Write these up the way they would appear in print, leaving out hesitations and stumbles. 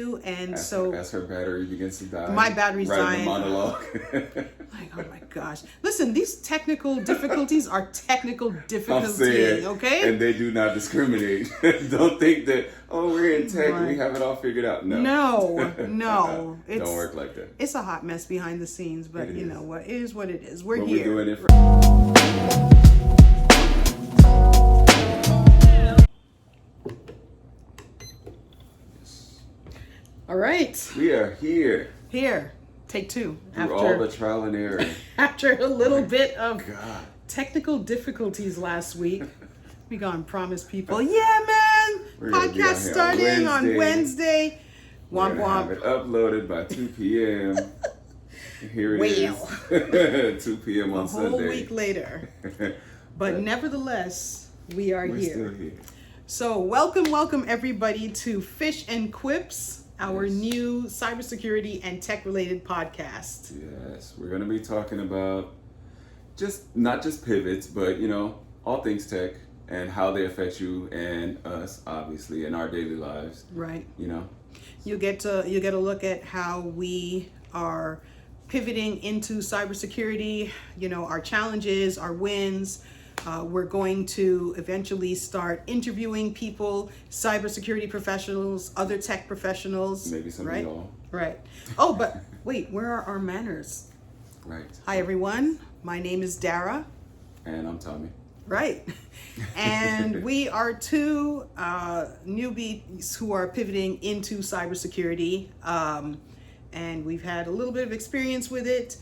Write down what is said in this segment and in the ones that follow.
And as her battery begins to die. My battery's dying. The monologue. Like, oh my gosh. Listen, these technical difficulties are technical difficulties, okay? And they do not discriminate. Don't think that, we're in tech and we have it all figured out. No. Don't work like that. It's a hot mess behind the scenes, but you know what? It is what it is. We're but here. We're doing it All right. We are here. Take two. Through all the trial and error. After a little bit of technical difficulties last week, we gonna promise people, yeah, man, podcast starting on Wednesday. Womp womp. Have it uploaded by 2 p.m. Here it is. 2 p.m. on Sunday. A whole week later. But nevertheless, we're here. Still here. So welcome everybody to Phish Quips, our new cybersecurity and tech-related podcast. Yes, we're going to be talking about not just pivots, but all things tech and how they affect you and us, obviously, in our daily lives. Right. You get a look at how we are pivoting into cybersecurity. Our challenges, our wins. We're going to eventually start interviewing people, cybersecurity professionals, other tech professionals. Maybe some right? of y'all. Right. Oh, but wait, where are our manners? Right. Hi, everyone. My name is Dara. And I'm Tommy. Right. And we are two newbies who are pivoting into cybersecurity. And we've had a little bit of experience with it,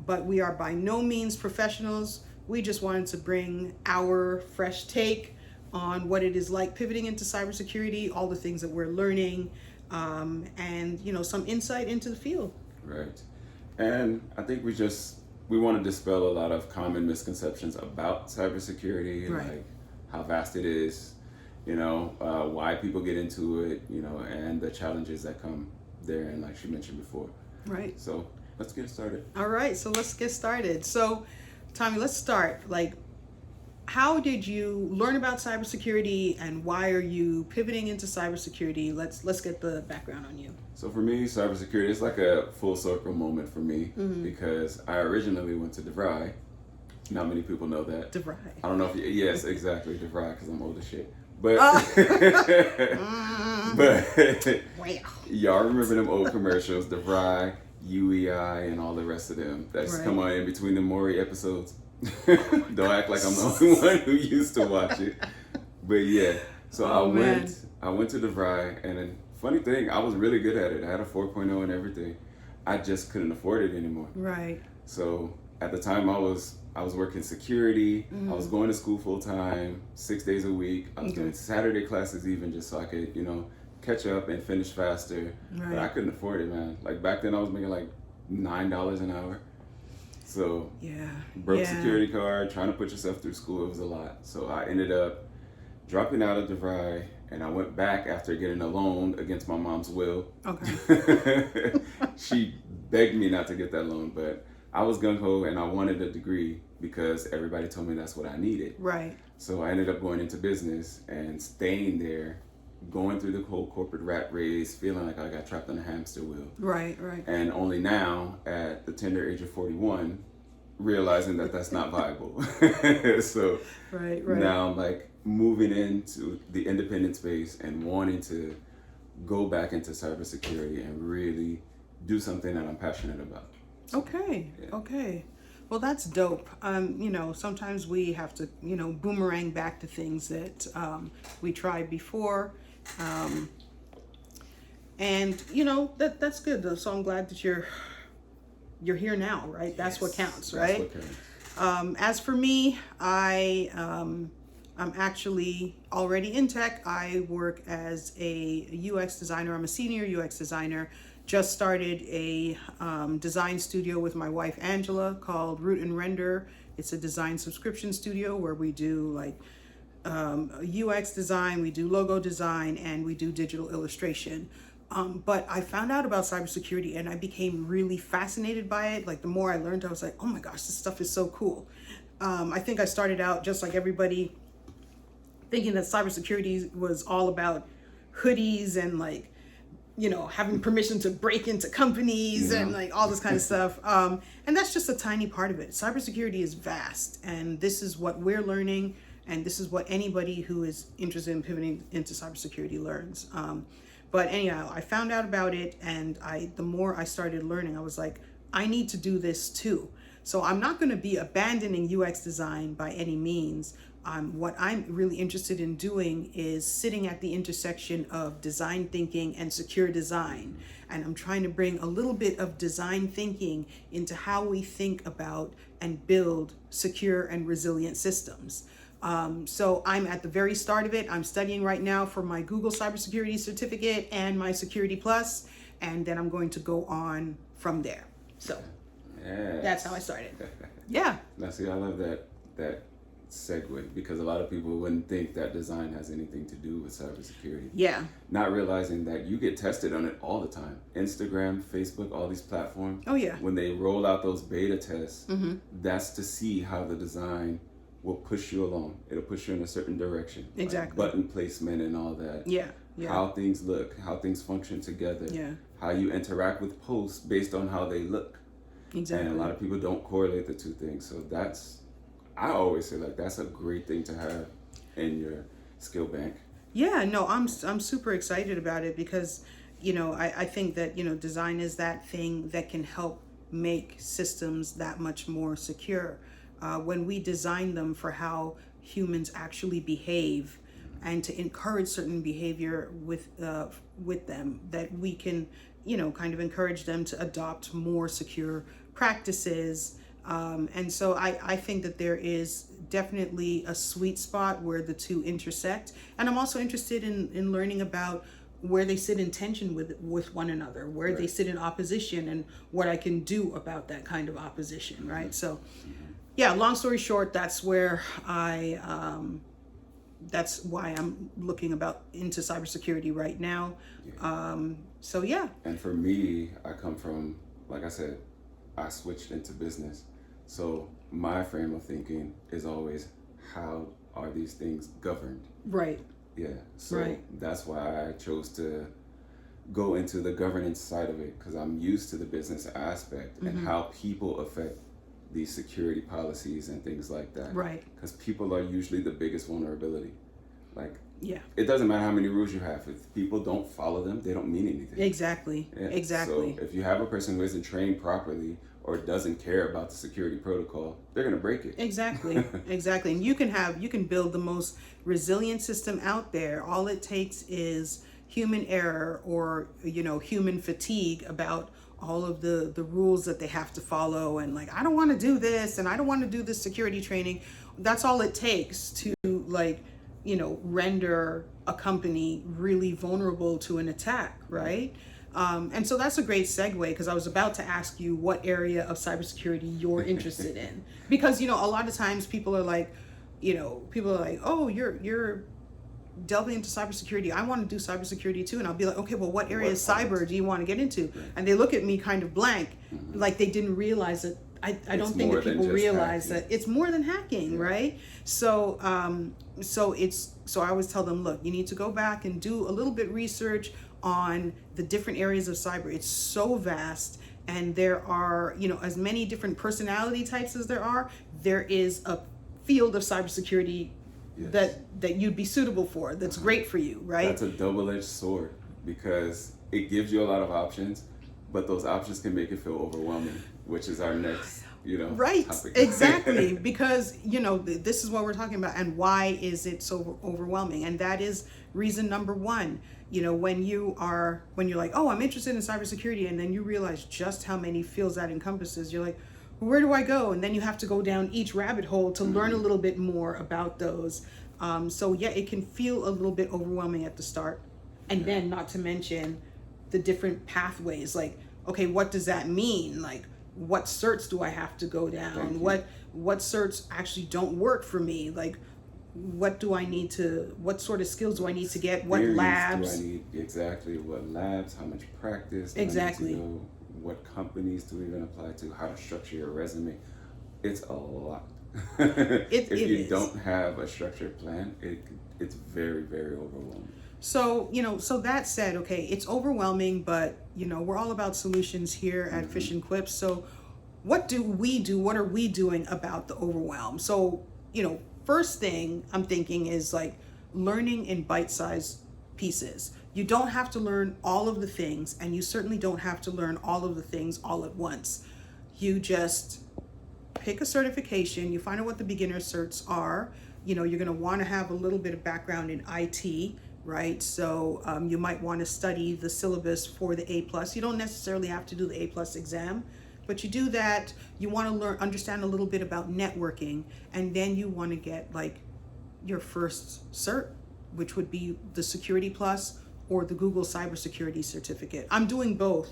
but we are by no means professionals. We just wanted to bring our fresh take on what it is like pivoting into cybersecurity, all the things that we're learning, and some insight into the field. Right. And I think we want to dispel a lot of common misconceptions about cybersecurity, right. Like how vast it is, why people get into it, and the challenges that come there, and like she mentioned before. Right. So let's get started. All right. So let's get started. So Tommy, let's start. How did you learn about cybersecurity and why are you pivoting into cybersecurity? Let's get the background on you. So for me, cybersecurity is like a full circle moment for me because I originally went to DeVry. Not many people know that. DeVry. I don't know if yes, exactly, DeVry, because I'm old as shit. But y'all remember them old commercials, DeVry, UEI, and all the rest of them that's come on in between the Maury episodes. Don't act like I'm the only one who used to watch it. But yeah, so I went to DeVry, and then funny thing, I was really good at it. I had a 4.0 and everything. I just couldn't afford it anymore. Right. So at the time I was working security. I was going to school full time, 6 days a week. I was doing Saturday classes even just so I could, catch up and finish faster. Right. But I couldn't afford it, man. Like back then I was making like $9 an hour. So broke security card, trying to put yourself through school, it was a lot. So I ended up dropping out of DeVry, and I went back after getting a loan against my mom's will. Okay. She begged me not to get that loan, but I was gung-ho and I wanted a degree because everybody told me that's what I needed. Right. So I ended up going into business and staying there, going through the whole corporate rat race, feeling like I got trapped on a hamster wheel. Right. And only now, at the tender age of 41, realizing that that's not viable. So right. now I'm like moving into the independent space and wanting to go back into cybersecurity and really do something that I'm passionate about. So, okay. Well, that's dope. Sometimes we have to, boomerang back to things that we tried before. And that's good. So I'm glad that you're here now, right? That's what counts, right? That's what counts. As for me, I'm actually already in tech. I work as a UX designer. I'm a senior UX designer. Just started a design studio with my wife Angela called Root and Render. It's a design subscription studio where we do UX design, we do logo design, and we do digital illustration. But I found out about cybersecurity and I became really fascinated by it. Like the more I learned, I was like, oh my gosh, this stuff is so cool. I think I started out just like everybody thinking that cybersecurity was all about hoodies and having permission to break into companies and like all this kind of stuff. And that's just a tiny part of it. Cybersecurity is vast, and this is what we're learning, and this is what anybody who is interested in pivoting into cybersecurity learns. But anyhow, I found out about it, and the more I started learning, I was like, I need to do this too. So I'm not going to be abandoning UX design by any means. What I'm really interested in doing is sitting at the intersection of design thinking and secure design. And I'm trying to bring a little bit of design thinking into how we think about and build secure and resilient systems. So I'm at the very start of it. I'm studying right now for my Google Cybersecurity certificate and my Security Plus, and then I'm going to go on from there. So that's how I started. Yeah. Now, see, I love that segue, because a lot of people wouldn't think that design has anything to do with cybersecurity. Yeah. Not realizing that you get tested on it all the time. Instagram, Facebook, all these platforms. Oh, yeah. When they roll out those beta tests, that's to see how the design will push you along. It'll push you in a certain direction. Exactly. Like button placement and all that. Yeah. How things look, how things function together. Yeah. How you interact with posts based on how they look. Exactly. And a lot of people don't correlate the two things. So I always say, like, that's a great thing to have in your skill bank. Yeah, no, I'm super excited about it because, I think that, design is that thing that can help make systems that much more secure. When we design them for how humans actually behave and to encourage certain behavior with them, that we can, kind of encourage them to adopt more secure practices. And so I think that there is definitely a sweet spot where the two intersect. And I'm also interested in learning about where they sit in tension with one another, where they sit in opposition, and what I can do about that kind of opposition, right? So, yeah, long story short, that's where that's why I'm looking into cybersecurity right now. So, yeah. And for me, I come from, like I said, I switched into business. So my frame of thinking is always, how are these things governed? Right. Yeah. So that's why I chose to go into the governance side of it, because I'm used to the business aspect and how people affect these security policies and things like that. Right. Because people are usually the biggest vulnerability. Like, yeah, it doesn't matter how many rules you have. If people don't follow them, they don't mean anything. Exactly. Yeah. Exactly. So if you have a person who isn't trained properly or doesn't care about the security protocol, they're going to break it. Exactly. Exactly. And you can build the most resilient system out there. All it takes is human error or, human fatigue about all of the rules that they have to follow, and like, I don't want to do this, and I don't want to do this security training. That's all it takes to render a company really vulnerable to an attack, right? And so that's a great segue, because I was about to ask you what area of cybersecurity you're interested in, because a lot of times people are like, oh, you're delving into cybersecurity. I want to do cybersecurity too. And I'll be like, okay, well, what area of cyber do you want to get into? And they look at me kind of blank, like they didn't realize that. I don't think that people realize that it's more than hacking, right? So so I always tell them, look, you need to go back and do a little bit research on the different areas of cyber. It's so vast, and there are, as many different personality types as there is a field of cybersecurity that you'd be suitable for, that's great for you, right? That's a double-edged sword, because it gives you a lot of options, but those options can make it feel overwhelming, which is our next right topic. Exactly. Because this is what we're talking about, and why is it so overwhelming? And that is reason number one. When you're like, oh, I'm interested in cybersecurity, and then you realize just how many fields that encompasses, you're like, where do I go? And then you have to go down each rabbit hole to learn a little bit more about those. So yeah, it can feel a little bit overwhelming at the start. And then not to mention the different pathways, like, okay, what does that mean? Like, what certs do I have to go down? What certs actually don't work for me? Like, what sort of skills do I need to get? What labs? Do I need? Exactly. What labs? How much practice? Exactly. What companies do we even apply to? How to structure your resume? It's a lot. If you don't have a structured plan, it's very, very overwhelming. So, so that said, okay, it's overwhelming, but, we're all about solutions here at Phish and Quips. So what do we do? What are we doing about the overwhelm? So, first thing I'm thinking is like learning in bite-sized pieces. You don't have to learn all of the things, and you certainly don't have to learn all of the things all at once. You just pick a certification, you find out what the beginner certs are. You're going to want to have a little bit of background in IT, right? So you might want to study the syllabus for the A+. You don't necessarily have to do the A+ exam, but you do that. You want to understand a little bit about networking, and then you want to get like your first cert, which would be the Security Plus or the Google Cybersecurity certificate. I'm doing both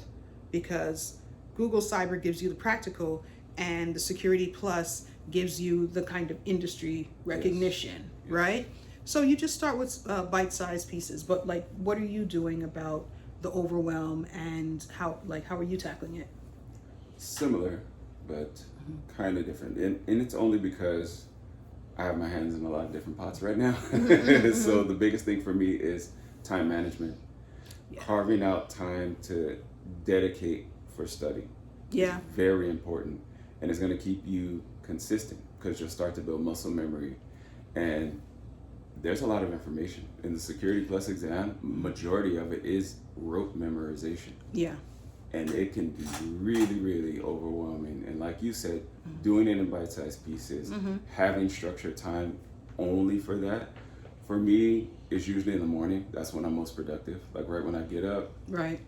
because Google Cyber gives you the practical, and the Security Plus gives you the kind of industry recognition, yes. Right? So you just start with bite-sized pieces. But like, what are you doing about the overwhelm, and how are you tackling it? Similar, but kind of different. And it's only because I have my hands in a lot of different pots right now. So the biggest thing for me is time management. Yeah. Carving out time to dedicate for study. Yeah. Is very important. And it's going to keep you consistent because you'll start to build muscle memory. And there's a lot of information. In the Security Plus exam, majority of it is rote memorization. Yeah. And it can be really, really overwhelming. And like you said, doing it in bite-sized pieces, having structured time only for that, for me, it's usually in the morning. That's when I'm most productive. Like right when I get up. Right.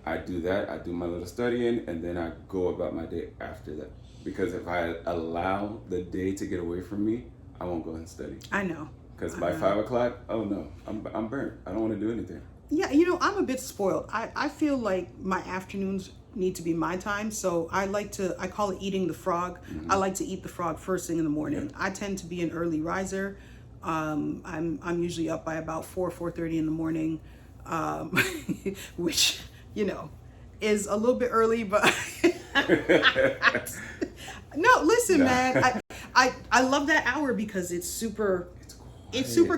I do that. I do my little studying, and then I go about my day after that. Because if I allow the day to get away from me, I won't go and study. I know. Because by 5 o'clock, oh no, I'm burnt. I don't want to do anything. Yeah, I'm a bit spoiled. I feel like my afternoons need to be my time, so I call it eating the frog. I like to eat the frog first thing in the morning. Yeah. I tend to be an early riser. I'm usually up by about 4:30 in the morning, which is a little bit early, but no, listen, man, I love that hour because it's super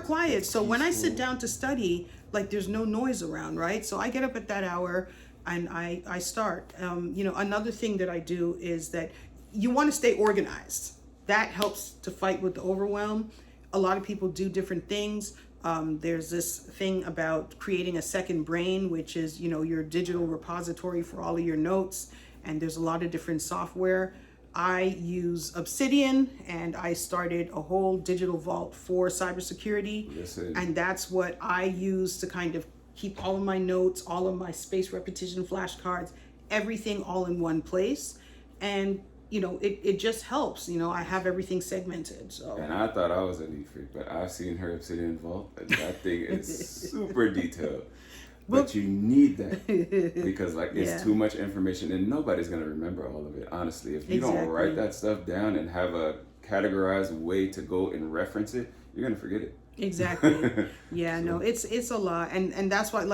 quiet. So when I sit down to study, like there's no noise around, right? So I get up at that hour and I start. Another thing that I do is that you want to stay organized. That helps to fight with the overwhelm. A lot of people do different things. There's this thing about creating a second brain, which is, your digital repository for all of your notes. And there's a lot of different software. I use Obsidian, and I started a whole digital vault for cybersecurity. Listen. And that's what I use to kind of keep all of my notes, all of my space repetition flashcards, everything all in one place. And it just helps. I have everything segmented. So. And I thought I was a neat freak, but I've seen her Obsidian Vault, and that thing is super detailed. But you need that because it's too much information, and nobody's gonna remember all of it. Honestly, if you don't write that stuff down and have a categorized way to go and reference it, you're gonna forget it. Exactly. Yeah, no, it's a lot, and that's why,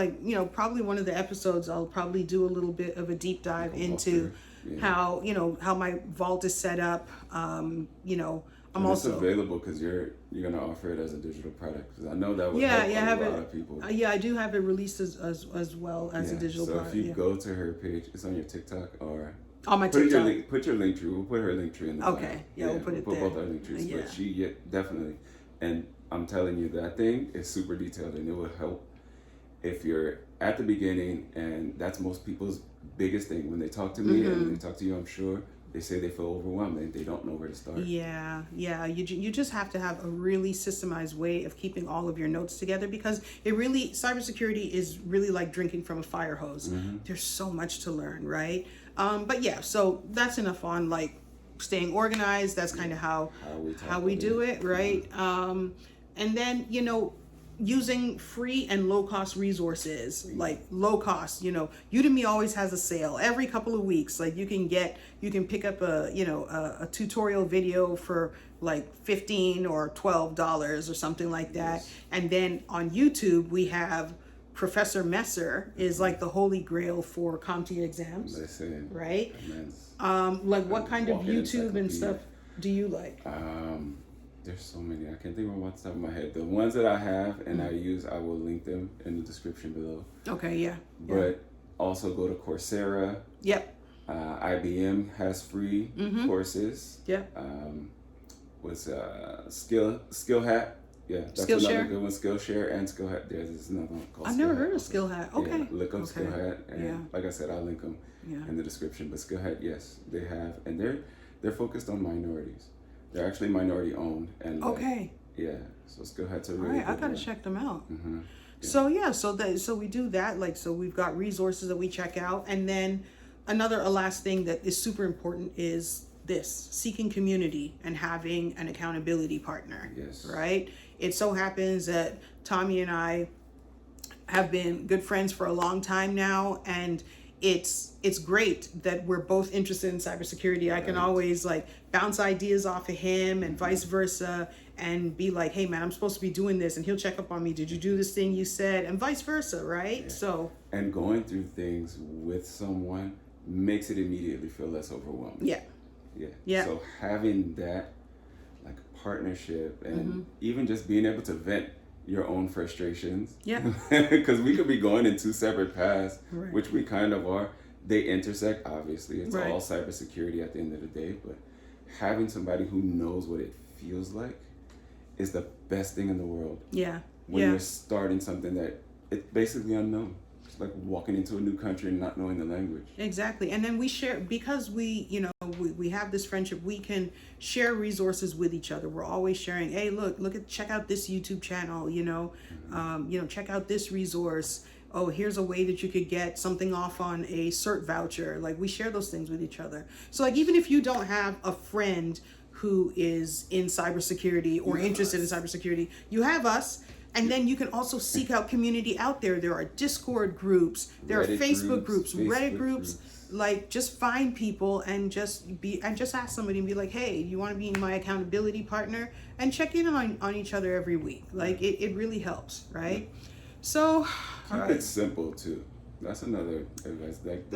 probably one of the episodes I'll probably do a little bit of a deep dive into. Yeah. How my vault is set up. I'm and also it's available because you're gonna offer it as a digital product. Because I know that would help a lot of people. Yeah, I do have it released as well as a digital product. So if you go to her page, it's on your TikTok or on my TikTok. Put your link tree. We'll put her link tree in the Okay. Yeah, we'll put it there. We'll put both our link trees. Yeah. But definitely. And I'm telling you, that thing is super detailed, and it will help if you're at the beginning. And that's most people's biggest thing when they talk to me and they talk to you. I'm sure they say they feel overwhelmed and they don't know where to start. Yeah. You just have to have a really systemized way of keeping all of your notes together, because cybersecurity is really like drinking from a fire hose. There's so much to learn, right? But yeah, so that's enough on staying organized. That's kind of how we do it, right? And then using free and low-cost resources, like low cost, Udemy always has a sale every couple of weeks. Like you can pick up a tutorial video for like $15 or $12 or something like that. Yes. And then on YouTube, we have Professor Messer is like the holy grail for CompTIA exams. Listen, right? What kind of YouTube and stuff do you like? There's so many. I can't think of them off the top of my head. The ones that I have and I use, I will link them in the description below. Okay, yeah. But also go to Coursera. Yep. IBM has free courses. Yep. Was Skill Hat. Yeah, that's another Skillshare? good one. Skillshare and Skill Hat. There's another one called I've Skill never Hat heard of also. Skill Hat. Okay. Yeah, look up Skill Hat, and like I said, I'll link them in the description. But Skill Hat, yes, they have, and they're focused on minorities. They're actually minority owned, and yeah. So Skill Hat's a really good I gotta one. check them out. Yeah. So we do that. Like, so we've got resources that we check out, and then a last thing that is super important is this: seeking community and having an accountability partner. Yes. Right. It so happens that Tommy and I have been good friends for a long time now, and it's great that we're both interested in cybersecurity. I can always like bounce ideas off of him and vice versa, and be like, hey man, I'm supposed to be doing this, and he'll check up on me. Did you do this thing you said? And vice versa, right? Yeah. So, and going through things with someone makes it immediately feel less overwhelming. Yeah. So having that like partnership and even just being able to vent your own frustrations. Yeah. Because we could be going in two separate paths, which we kind of are. They intersect, obviously. It's all cybersecurity at the end of the day. But having somebody who knows what it feels like is the best thing in the world. Yeah. When you're starting something that it's basically unknown. It's like walking into a new country and not knowing the language. Exactly. And then we share, because we have this friendship, we can share resources with each other. We're always sharing, hey, check out this YouTube channel, check out this resource. Oh, here's a way that you could get something off on a cert voucher. Like, we share those things with each other. So like, even if you don't have a friend who is in cybersecurity or interested in cybersecurity, you have us. And then you can also seek out community out there. There are Discord groups, there are Facebook groups, Reddit groups. Like, just find people and just ask somebody and be like, hey, you want to be my accountability partner? And check in on each other every week. Like, it really helps, right? So keep it simple too. That's another advice. Like,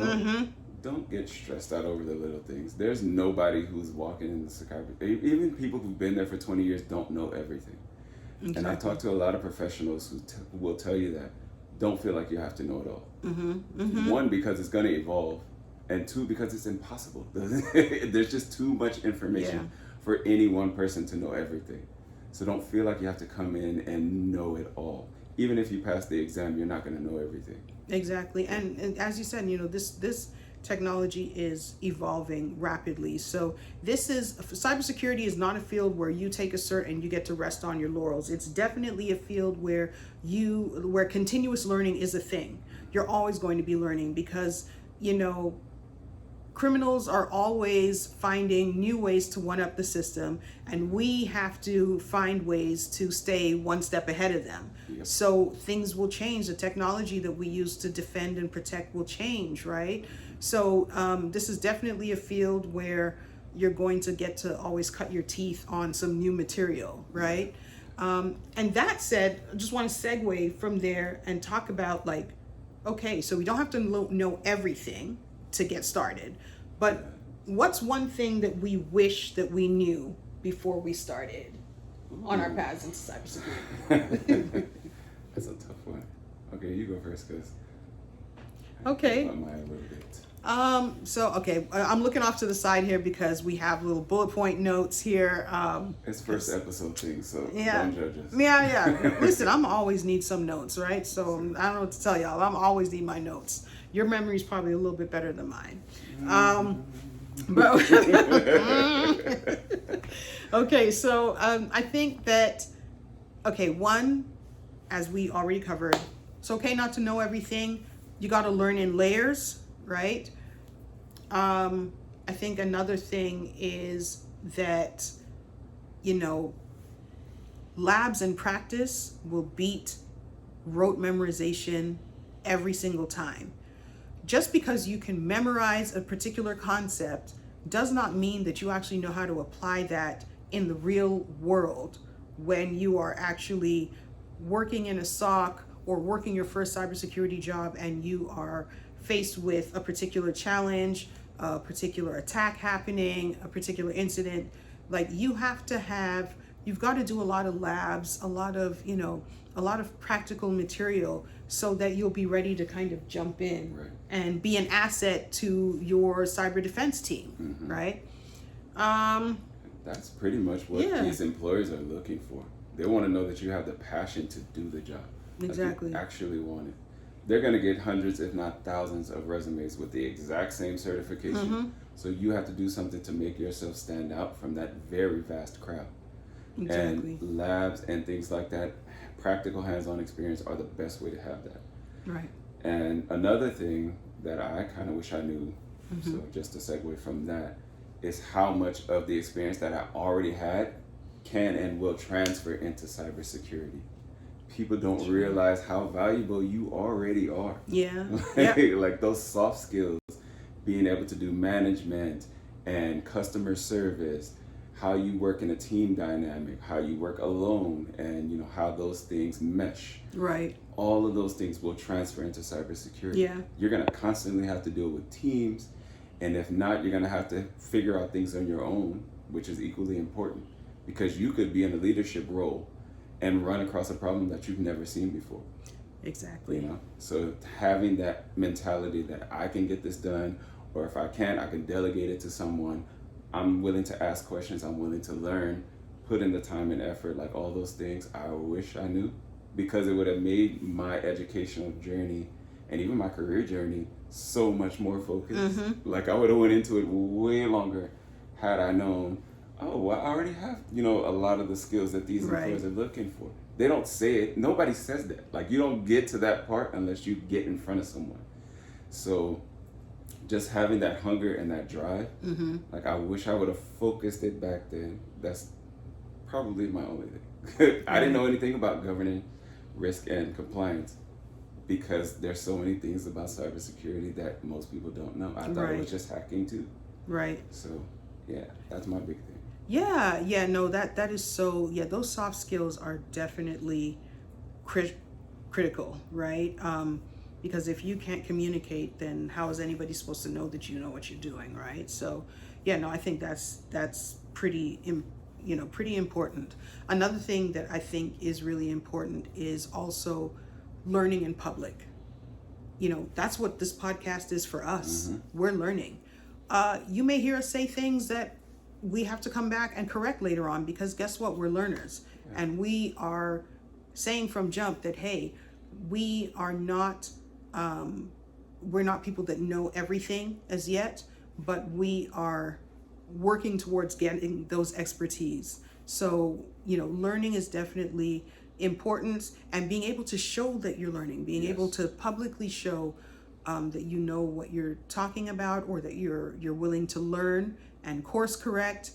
don't get stressed out over the little things. There's nobody who's walking in the security. Even people who've been there for 20 years don't know everything. Exactly. And I've talked to a lot of professionals who will tell you that. Don't feel like you have to know it all. One, because it's going to evolve. And two, because it's impossible. There's just too much information for any one person to know everything. So don't feel like you have to come in and know it all. Even if you pass the exam, you're not going to know everything. Exactly. And as you said, this technology is evolving rapidly. So cybersecurity is not a field where you take a cert and you get to rest on your laurels. It's definitely a field where continuous learning is a thing. You're always going to be learning because, criminals are always finding new ways to one up the system, and we have to find ways to stay one step ahead of them. So things will change. The technology that we use to defend and protect will change, right? So this is definitely a field where you're going to get to always cut your teeth on some new material, right? And that said, I just want to segue from there and talk about okay, so we don't have to know everything to get started, but what's one thing that we wish that we knew before we started on our paths into cybersecurity? That's a tough one. Okay, you go first, because okay. I might a little bit. I'm looking off to the side here because we have little bullet point notes here. It's first episode thing, so don't judge us. Yeah. Listen, I'm always need some notes, right? So I don't know what to tell y'all. I'm always need my notes. Your memory is probably a little bit better than mine. But okay, so I think that one, as we already covered, it's okay not to know everything. You got to learn in layers, right? I think another thing is that, labs and practice will beat rote memorization every single time. Just because you can memorize a particular concept does not mean that you actually know how to apply that in the real world when you are actually working in a SOC or working your first cybersecurity job and you are faced with a particular challenge, a particular attack happening, a particular incident. Like, you have to have you've got to do a lot of labs, a lot of, a lot of practical material so that you'll be ready to kind of jump in and be an asset to your cyber defense team, right? That's pretty much what these employers are looking for. They want to know that you have the passion to do the job. Exactly. Like you actually want it. They're going to get hundreds, if not thousands, of resumes with the exact same certification. So you have to do something to make yourself stand out from that very vast crowd. Exactly. And labs and things like that, practical hands-on experience are the best way to have that. Right. And another thing that I kind of wish I knew, so just to segue from that, is how much of the experience that I already had can and will transfer into cybersecurity. People don't realize how valuable you already are. Yeah. Like those soft skills, being able to do management and customer service, how you work in a team dynamic, how you work alone, and how those things mesh. Right. All of those things will transfer into cybersecurity. Yeah. You're gonna constantly have to deal with teams, and if not, you're gonna have to figure out things on your own, which is equally important, because you could be in a leadership role and run across a problem that you've never seen before. Exactly. So having that mentality that I can get this done, or if I can't, I can delegate it to someone. I'm willing to ask questions. I'm willing to learn, put in the time and effort, like all those things I wish I knew, because it would have made my educational journey and even my career journey so much more focused. Like I would have went into it way longer had I known, oh, well, I already have, a lot of the skills that these employers are looking for. They don't say it. Nobody says that. Like you don't get to that part unless you get in front of someone. So just having that hunger and that drive, like I wish I would have focused it back then. That's probably my only thing. I didn't know anything about governing risk and compliance because there's so many things about cybersecurity that most people don't know. I thought it was just hacking too. Right. So yeah, that's my big thing. Yeah, no, that is so, those soft skills are definitely critical, right? Because if you can't communicate, then how is anybody supposed to know that you know what you're doing, right? So, I think that's pretty important. Another thing that I think is really important is also learning in public. That's what this podcast is for us. We're learning. You may hear us say things that we have to come back and correct later on, because guess what? We're learners. And we are saying from jump that, hey, we are not, we're not people that know everything as yet, but we are working towards getting those expertise. So, learning is definitely important, and being able to show that you're learning, being able to publicly show that you know what you're talking about, or that you're willing to learn and course correct.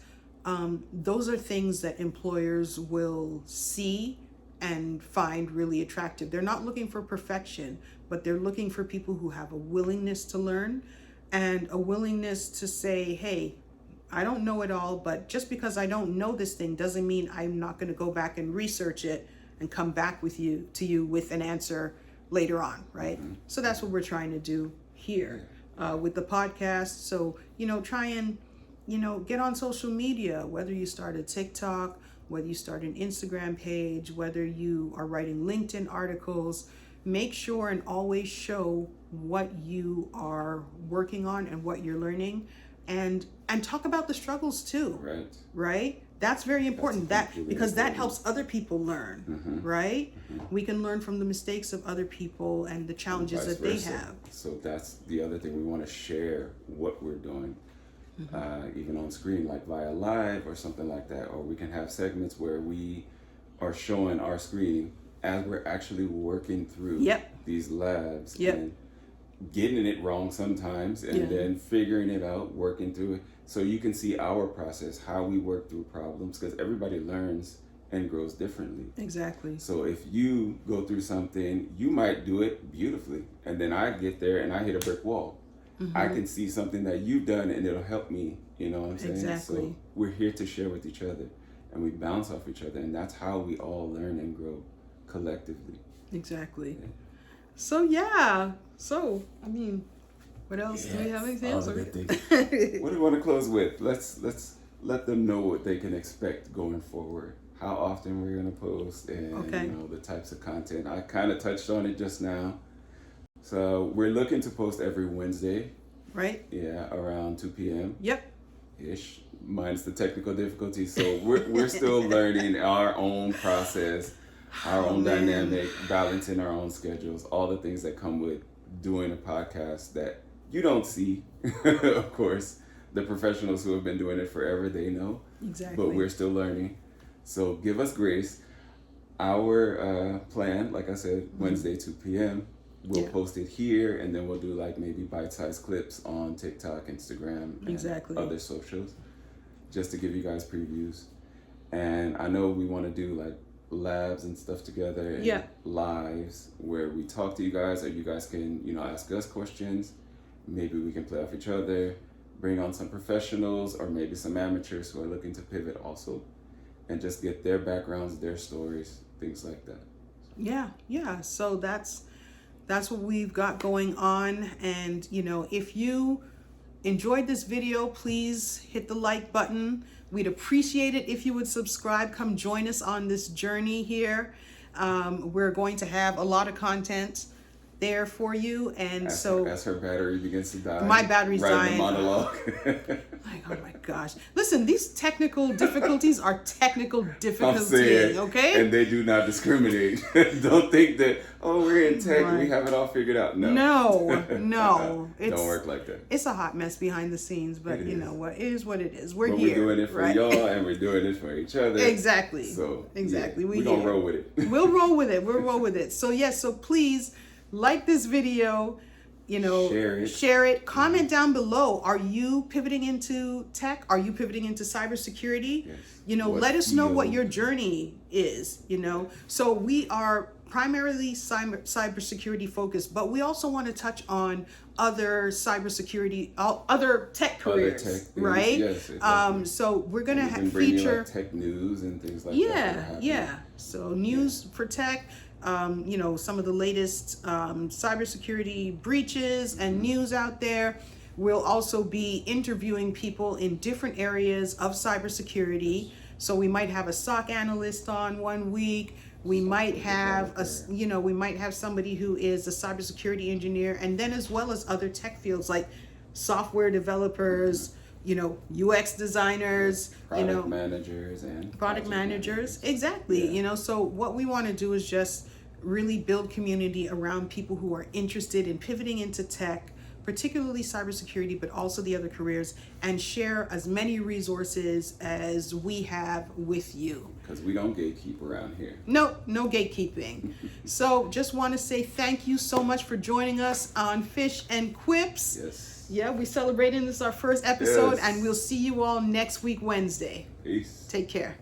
Those are things that employers will see and find really attractive. They're not looking for perfection, but they're looking for people who have a willingness to learn and a willingness to say, hey, I don't know it all, but just because I don't know this thing doesn't mean I'm not going to go back and research it and come back to you with an answer later on, right? So that's what we're trying to do here with the podcast. So, try and, get on social media, whether you start a TikTok, whether you start an Instagram page, whether you are writing LinkedIn articles, make sure and always show what you are working on and what you're learning, and talk about the struggles too. Right? That's very important. Because that helps other people learn, right? We can learn from the mistakes of other people and the challenges that they have. So that's the other thing. We want to share what we're doing, even on screen, like via live or something like that. Or we can have segments where we are showing our screen as we're actually working through these labs and getting it wrong sometimes, and then figuring it out, working through it. So you can see our process, how we work through problems, because everybody learns and grows differently. Exactly. So if you go through something, you might do it beautifully, and then I get there and I hit a brick wall. I can see something that you've done and it'll help me, you know what I'm saying? Exactly. So we're here to share with each other, and we bounce off each other, and that's how we all learn and grow collectively. Exactly. So I mean, what else? Do we have anything else? What do you want to close with? Let's let them know what they can expect going forward. how often we're going to post, and Okay. you know, the types of content. I kind of touched on it just now. So we're looking to post every Wednesday. Right? Yeah, around 2 p.m. Yep. ish, minus the technical difficulties. So we're still learning our own process, our own man. dynamic, balancing our own schedules, all the things that come with doing a podcast that you don't see. Of course, the professionals who have been doing it forever, they know. Exactly. But we're still learning. So give us grace. Our plan, like I said, Wednesday 2 p.m. We'll post it here, and then we'll do like maybe bite-sized clips on TikTok, Instagram, and other socials, just to give you guys previews. And I know we want to do like labs and stuff together, and lives where we talk to you guys, or you guys can, you know, ask us questions. Maybe we can play off each other, bring on some professionals, or maybe some amateurs who are looking to pivot also, and just get their backgrounds, their stories, things like that. Yeah. So that's what we've got going on. And, you know, if you enjoyed this video, please hit the like button. We'd appreciate it if you would subscribe. Come join us on this journey here. We're going to have a lot of content there for you. And as her battery begins to die. My battery's dying. The monologue. Oh my gosh. Listen, these technical difficulties are technical difficulties, I'm saying, okay? And they do not discriminate. Don't think that, we're in tech and we have it all figured out. No. Don't work like that. It's a hot mess behind the scenes, but you know what? It is what it is. We're here. We're doing it for y'all, and we're doing it for each other. Exactly. So, exactly. Yeah, we're going to roll with it. We'll roll with it. So, yes, so please like this video. You know, share it. Comment down below. Are you pivoting into tech? Are you pivoting into cybersecurity? Yes. You know, let us know what your journey is, you know. So we are primarily cybersecurity focused, but we also want to touch on other cybersecurity, other tech careers, right? Yes, exactly. So we're going to feature like tech news and things like that. Yeah. So news for tech. You know, some of the latest cybersecurity breaches and news out there. We'll also be interviewing people in different areas of cybersecurity. So we might have a SOC analyst on one week. We might have we might have somebody who is a cybersecurity engineer, and then as well as other tech fields like software developers, you know, UX designers, product managers and product managers. Exactly. You know, so what we want to do is just really build community around people who are interested in pivoting into tech, particularly cybersecurity, but also the other careers, and share as many resources as we have with you. Because we don't gatekeep around here. No gatekeeping. So just want to say thank you so much for joining us on Phish and Quips. Yes. Yeah, we celebrating this our first episode, and we'll see you all next week, Wednesday. Peace. Take care.